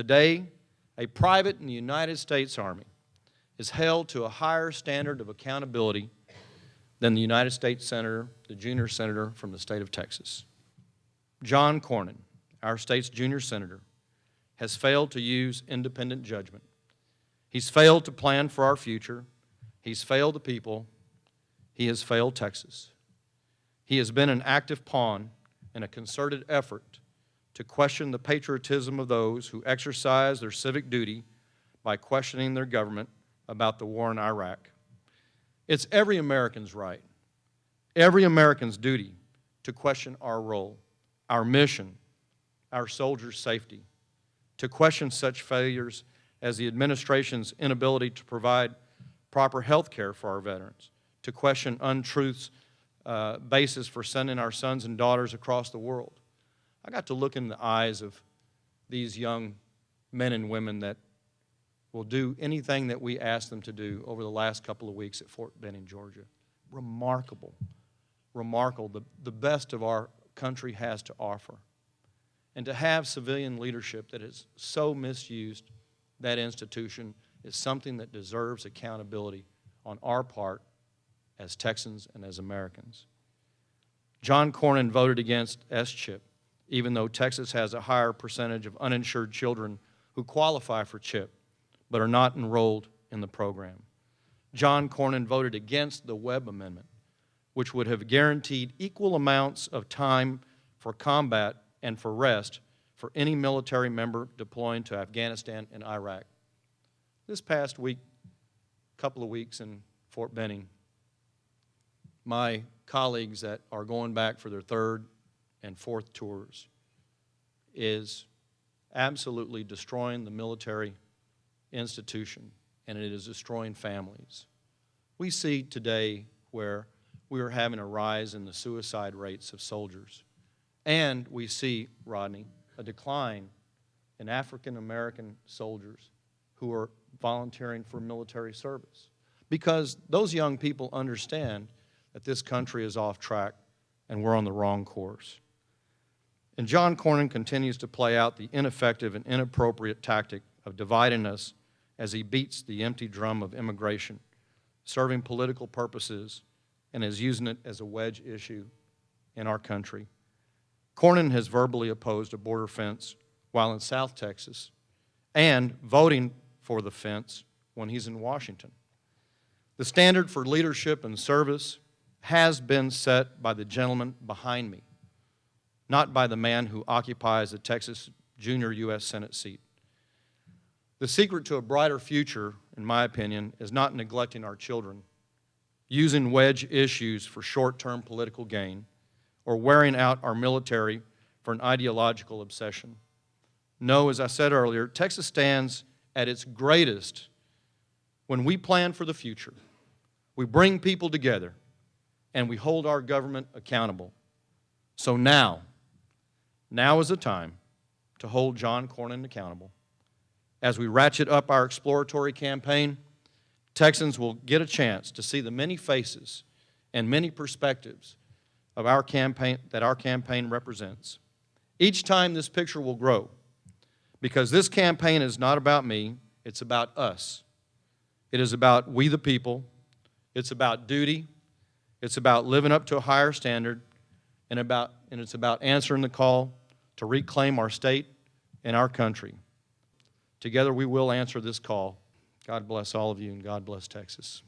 Today, a private in the United States Army is held to a higher standard of accountability than the United States Senator, the junior senator from the state of Texas. John Cornyn, our state's junior senator, has failed to use independent judgment. He's failed to plan for our future. He's failed the people. He has failed Texas. He has been an active pawn in a concerted effort to question the patriotism of those who exercise their civic duty by questioning their government about the war in Iraq. It's every American's right, every American's duty to question our role, our mission, our soldiers' safety, to question such failures as the administration's inability to provide proper health care for our veterans, to question untruths basis for sending our sons and daughters across the world. I got to look in the eyes of these young men and women that will do anything that we ask them to do over the last couple of weeks at Fort Benning, Georgia. Remarkable, remarkable, the best of our country has to offer. And to have civilian leadership that has so misused that institution is something that deserves accountability on our part as Texans and as Americans. John Cornyn voted against S-CHIP, even though Texas has a higher percentage of uninsured children who qualify for CHIP but are not enrolled in the program. John Cornyn voted against the Webb Amendment, which would have guaranteed equal amounts of time for combat and for rest for any military member deploying to Afghanistan and Iraq. This past week, couple of weeks in Fort Benning, my colleagues that are going back for their third and fourth tours is absolutely destroying the military institution, and it is destroying families. We see today where we are having a rise in the suicide rates of soldiers, and we see, Rodney, a decline in African American soldiers who are volunteering for military service, because those young people understand that this country is off track and we're on the wrong course. And John Cornyn continues to play out the ineffective and inappropriate tactic of dividing us as he beats the empty drum of immigration, serving political purposes, and is using it as a wedge issue in our country. Cornyn has verbally opposed a border fence while in South Texas and voting for the fence when he's in Washington. The standard for leadership and service has been set by the gentleman behind me, not by the man who occupies the Texas junior U.S. Senate seat. The secret to a brighter future, in my opinion, is not neglecting our children, using wedge issues for short-term political gain, or wearing out our military for an ideological obsession. No, as I said earlier, Texas stands at its greatest when we plan for the future, we bring people together, and we hold our government accountable. So now is the time to hold John Cornyn accountable. As we ratchet up our exploratory campaign, Texans will get a chance to see the many faces and many perspectives of our campaign that our campaign represents. Each time this picture will grow, because this campaign is not about me, it's about us. It is about we the people, it's about duty, it's about living up to a higher standard, and it's about answering the call to reclaim our state and our country. Together we will answer this call. God bless all of you, and God bless Texas.